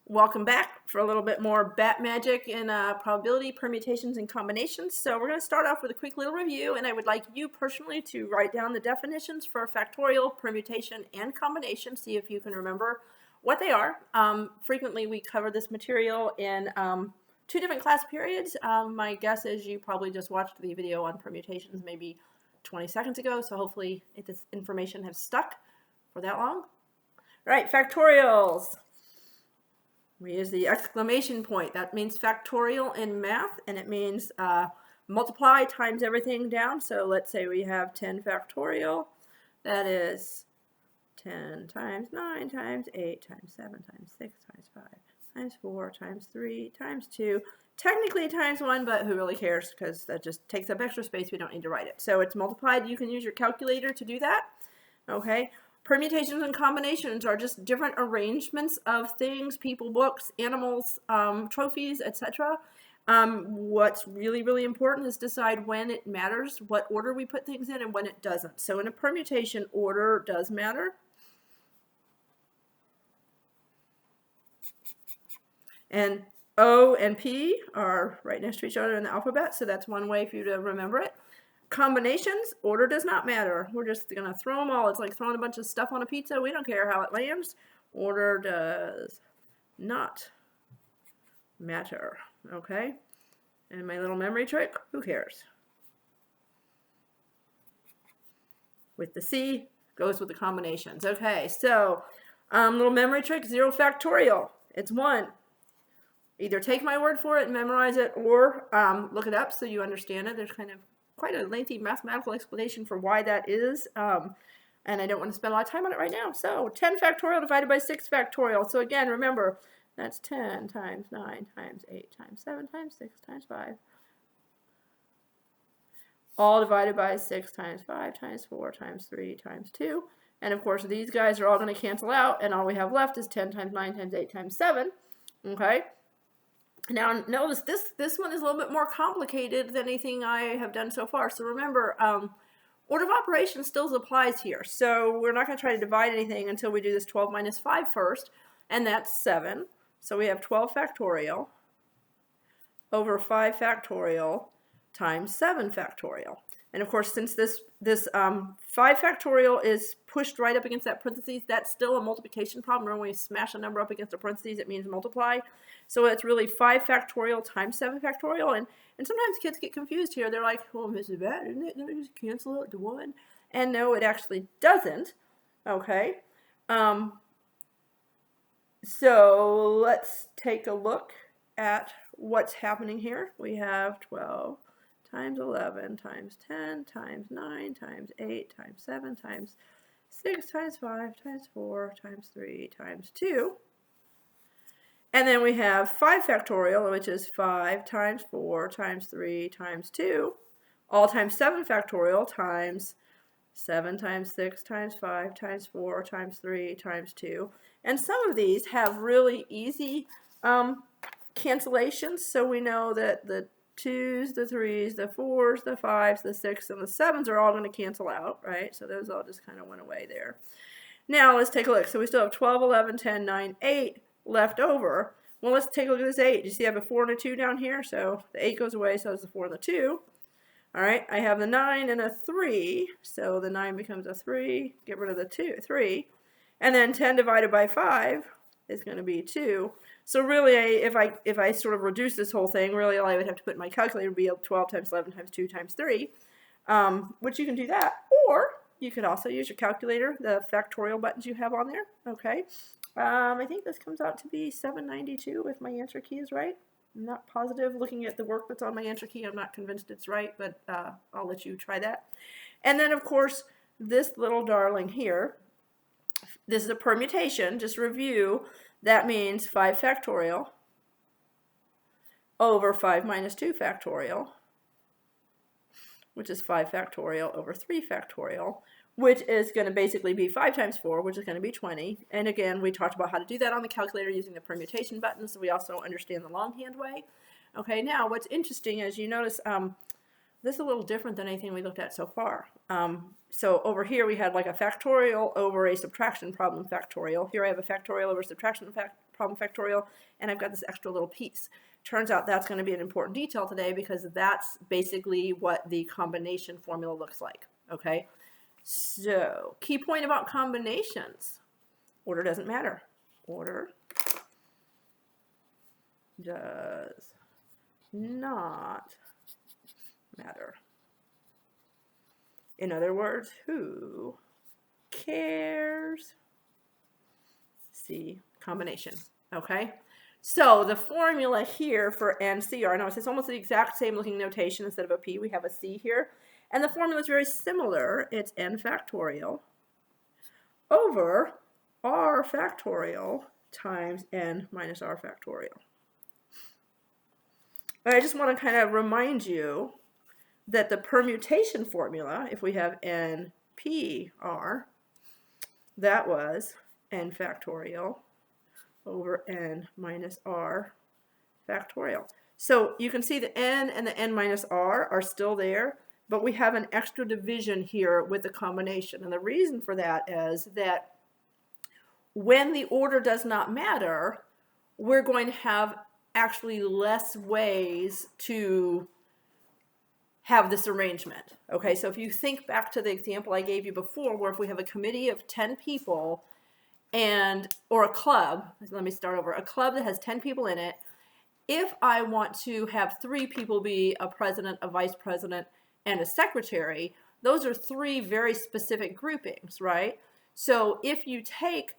Welcome back for a little bit more bat magic and probability, permutations, and combinations. So we're going to start off with a quick little review, and I would like you personally to write down the definitions for factorial, permutation, and combination. See if you can remember what they are. Frequently we cover this material in two different class periods. My guess is you probably just watched the video on permutations maybe 20 seconds ago, so hopefully this information has stuck for that long. All right, factorials. We use the exclamation point. That means factorial in math, and it means multiply times everything down. So let's say we have 10 factorial. That is 10 times 9 times 8 times 7 times 6 times 5 times 4 times 3 times 2. Technically times 1, but who really cares, because that just takes up extra space. We don't need to write it. So it's multiplied. You can use your calculator to do that. Okay. Permutations and combinations are just different arrangements of things, people, books, animals, trophies, etc. What's really, really important is decide when it matters, what order we put things in, and when it doesn't. So in a permutation, order does matter. And O and P are right next to each other in the alphabet, so that's one way for you to remember it. Combinations, order does not matter. We're just going to throw them all. It's like throwing a bunch of stuff on a pizza. We don't care how it lands. Order does not matter. Okay? And my little memory trick, who cares? With the C, goes with the combinations. Okay, so little memory trick, 0 factorial. It's 1. Either take my word for it and memorize it, or look it up so you understand it. There's kind of quite a lengthy mathematical explanation for why that is, and I don't want to spend a lot of time on it right now. So 10 factorial divided by 6 factorial. So again, remember, that's 10 times 9 times 8 times 7 times 6 times 5. All divided by 6 times 5 times 4 times 3 times 2. And of course, these guys are all going to cancel out, and all we have left is 10 times 9 times 8 times 7. Okay? Now, notice this one is a little bit more complicated than anything I have done so far. So remember, order of operations still applies here. So we're not going to try to divide anything until we do this 12 minus 5 first, and that's 7. So we have 12 factorial over 5 factorial times 7 factorial. And of course, since this 5 factorial is pushed right up against that parentheses, that's still a multiplication problem. When we smash a number up against a parentheses, it means multiply. So it's really 5 factorial times 7 factorial. And sometimes kids get confused here. They're like, well, Mrs. Bat, isn't it going to just cancel out to 1? And no, it actually doesn't. Okay. So let's take a look at what's happening here. We have 12 times 11 times 10 times 9 times 8 times 7 times 6 times 5 times 4 times 3 times 2. And then we have 5 factorial, which is 5 times 4 times 3 times 2, all times 7 factorial times 7 times 6 times 5 times 4 times 3 times 2. And some of these have really easy cancellations, so we know that the 2s, the 3s, the 4s, the 5s, the 6s, and the 7s are all going to cancel out, right? So those all just kind of went away there. Now let's take a look. So we still have 12, 11, 10, 9, 8 left over. Well, let's take a look at this 8. You see I have a 4 and a 2 down here, so the 8 goes away, so there's the 4 and the 2. All right, I have the 9 and a 3, so the 9 becomes a 3. Get rid of the 3. And then 10 divided by 5 is going to be 2. So really, if I sort of reduce this whole thing, really all I would have to put in my calculator would be 12 times 11 times 2 times 3, which you can do that. Or you could also use your calculator, the factorial buttons you have on there. Okay, I think this comes out to be 792 if my answer key is right. I'm not positive. Looking at the work that's on my answer key, I'm not convinced it's right, but I'll let you try that. And then, of course, this little darling here, this is a permutation. Just review. That means 5 factorial over 5 minus 2 factorial, which is 5 factorial over 3 factorial, which is going to basically be 5 times 4, which is going to be 20. And again, we talked about how to do that on the calculator using the permutation buttons, so we also understand the longhand way. Okay, now what's interesting is you notice this is a little different than anything we looked at so far. So over here we had like a factorial over a subtraction problem factorial. Here I have a factorial over subtraction problem factorial, and I've got this extra little piece. Turns out that's going to be an important detail today because that's basically what the combination formula looks like, okay? So, key point about combinations. Order doesn't matter. Order does not matter. In other words, who cares? See, combination, okay? So the formula here for NCR, now it's almost the exact same looking notation. Instead of a P, we have a C here. And the formula is very similar. It's n factorial over r factorial times n minus r factorial. And I just want to kind of remind you that the permutation formula, if we have NPR, that was n factorial over n minus r factorial. So you can see the n and the n minus r are still there, but we have an extra division here with the combination. And the reason for that is that when the order does not matter, we're going to have actually less ways to have this arrangement. Okay, so if you think back to the example I gave you before, where if we have a committee of 10 people or a club, let me start over, a club that has 10 people in it, if I want to have 3 people be a president, a vice president, and a secretary, those are 3 very specific groupings, right? So if you take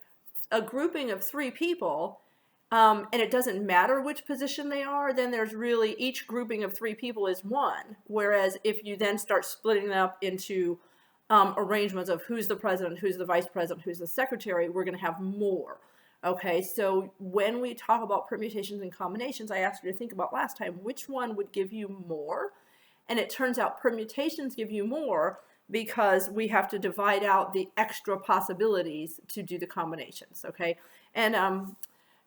a grouping of 3 people, and it doesn't matter which position they are, then there's really, each grouping of 3 people is 1. Whereas if you then start splitting them up into arrangements of who's the president, who's the vice president, who's the secretary, we're going to have more. Okay, so when we talk about permutations and combinations, I asked you to think about last time, which one would give you more? And it turns out permutations give you more because we have to divide out the extra possibilities to do the combinations, okay? And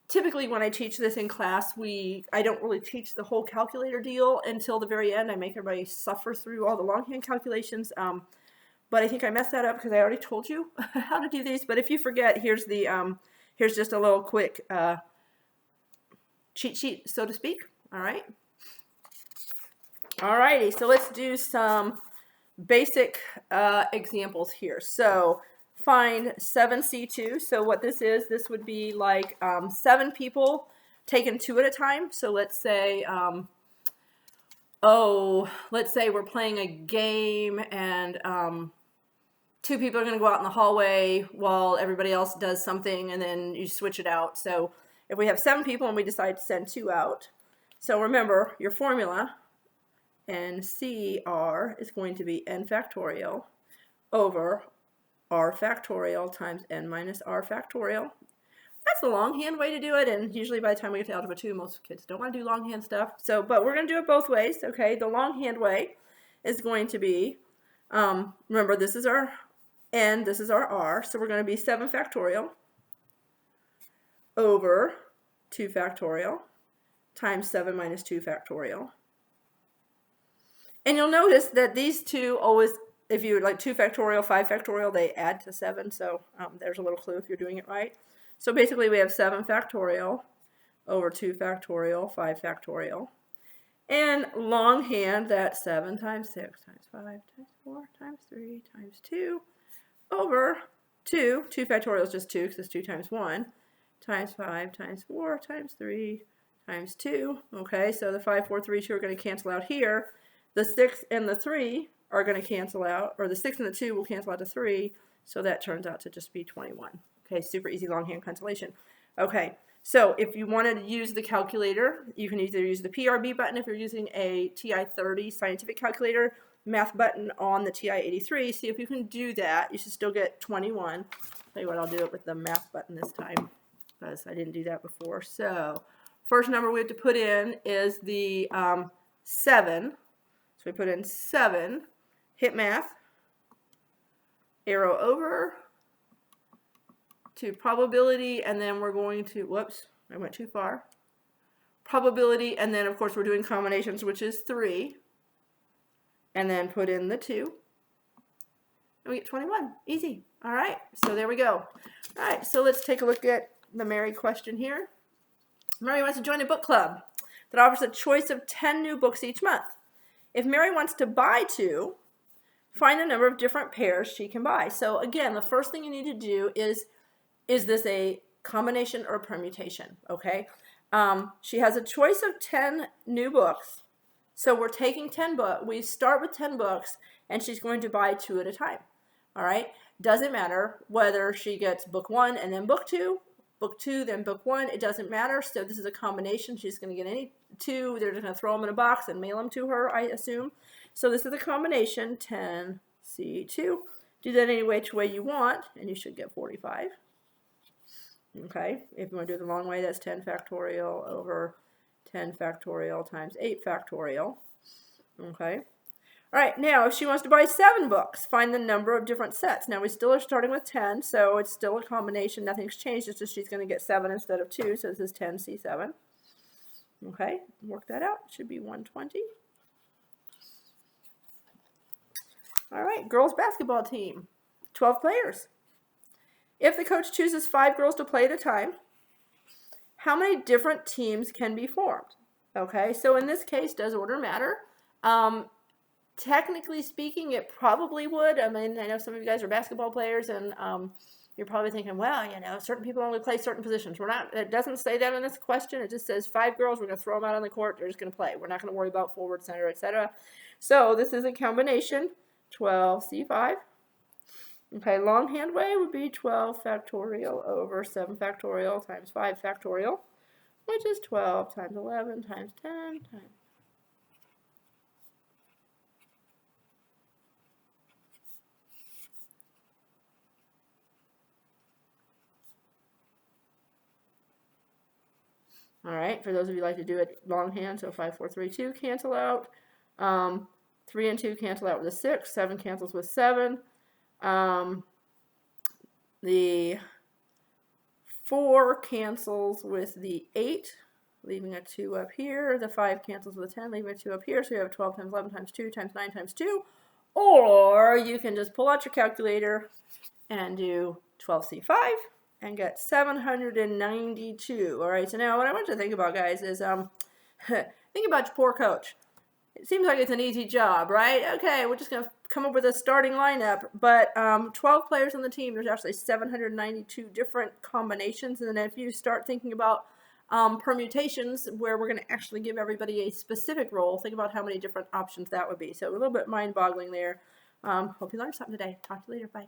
typically when I teach this in class, I don't really teach the whole calculator deal until the very end. I make everybody suffer through all the longhand calculations. But I think I messed that up because I already told you how to do these. But if you forget, here's just a little quick cheat sheet, so to speak. All right. Alrighty, so let's do some basic examples here. So find 7C2. So what this would be like 7 people taken 2 at a time. So let's say, let's say we're playing a game and 2 people are going to go out in the hallway while everybody else does something, and then you switch it out. So if we have 7 people and we decide to send 2 out, so remember your formula, NCR is going to be n factorial over r factorial times n minus r factorial. That's the longhand way to do it, and usually by the time we get to algebra 2, most kids don't want to do longhand stuff. So, but we're going to do it both ways, okay? The longhand way is going to be, remember this is our n, this is our r, so we're going to be 7 factorial over 2 factorial times 7 minus 2 factorial. And you'll notice that these two always, if you like 2 factorial, 5 factorial, they add to 7. So there's a little clue if you're doing it right. So basically we have 7 factorial over 2 factorial, 5 factorial. And longhand, that's 7 times 6 times 5 times 4 times 3 times 2 over 2. 2 factorial is just 2 because it's 2 times 1 times 5 times 4 times 3 times 2. Okay, so the 5, 4, 3, 2 are going to cancel out here. The 6 and the 3 are going to cancel out, or the 6 and the 2 will cancel out to 3, so that turns out to just be 21. Okay, super easy longhand cancellation. Okay, so if you wanted to use the calculator, you can either use the PRB button if you're using a TI-30 scientific calculator, math button on the TI-83. See if you can do that. You should still get 21. Tell you what, I'll do it with the math button this time because I didn't do that before. So first number we have to put in is the 7. So we put in 7, hit math, arrow over to probability, and then we're going to, whoops, I went too far. Probability, and then of course we're doing combinations, which is 3. And then put in the 2. And we get 21. Easy. All right, so there we go. All right, so let's take a look at the Mary question here. Mary wants to join a book club that offers a choice of 10 new books each month. If Mary wants to buy 2, find the number of different pairs she can buy. So again, the first thing you need to do is this a combination or a permutation, okay? She has a choice of 10 new books. So we're taking 10 books. We start with 10 books, and she's going to buy 2 at a time, all right? Doesn't matter whether she gets book 1 and then book 2, book 2, then book 1. It doesn't matter. So this is a combination. She's going to get any 2. They're just going to throw them in a box and mail them to her, I assume. So this is a combination, 10C2. Do that any which way you want, and you should get 45. Okay, if you want to do it the long way, that's 10 factorial over 10 factorial times 8 factorial. Okay. All right, now if she wants to buy 7 books, find the number of different sets. Now we still are starting with 10, so it's still a combination. Nothing's changed. It's just she's going to get 7 instead of 2, so this is 10C7. Okay, work that out. It should be 120. All right, girls basketball team, 12 players. If the coach chooses 5 girls to play at a time, how many different teams can be formed? Okay, so in this case, does order matter? Technically speaking, it probably would. I mean, I know some of you guys are basketball players, and you're probably thinking, well, you know, certain people only play certain positions. We're not. It doesn't say that in this question. It just says 5 girls. We're going to throw them out on the court. They're just going to play. We're not going to worry about forward, center, etc. So this is a combination, 12C5. Okay, longhand way would be 12 factorial over 7 factorial times 5 factorial, which is 12 times 11 times 10 times. All right, for those of you who like to do it longhand, so 5, 4, 3, 2 cancel out. 3 and 2 cancel out with a 6. 7 cancels with 7. The 4 cancels with the 8, leaving a 2 up here. The 5 cancels with a 10, leaving a 2 up here. So you have 12 times 11 times 2 times 9 times 2. Or you can just pull out your calculator and do 12C5 and get 792. All right, so now what I want you to think about, guys, is think about your poor coach. It seems like it's an easy job, right? Okay, we're just going to come up with a starting lineup, but 12 players on the team, there's actually 792 different combinations, and then if you start thinking about permutations where we're going to actually give everybody a specific role, think about how many different options that would be. So a little bit mind-boggling there. Hope you learned something today. Talk to you later. Bye.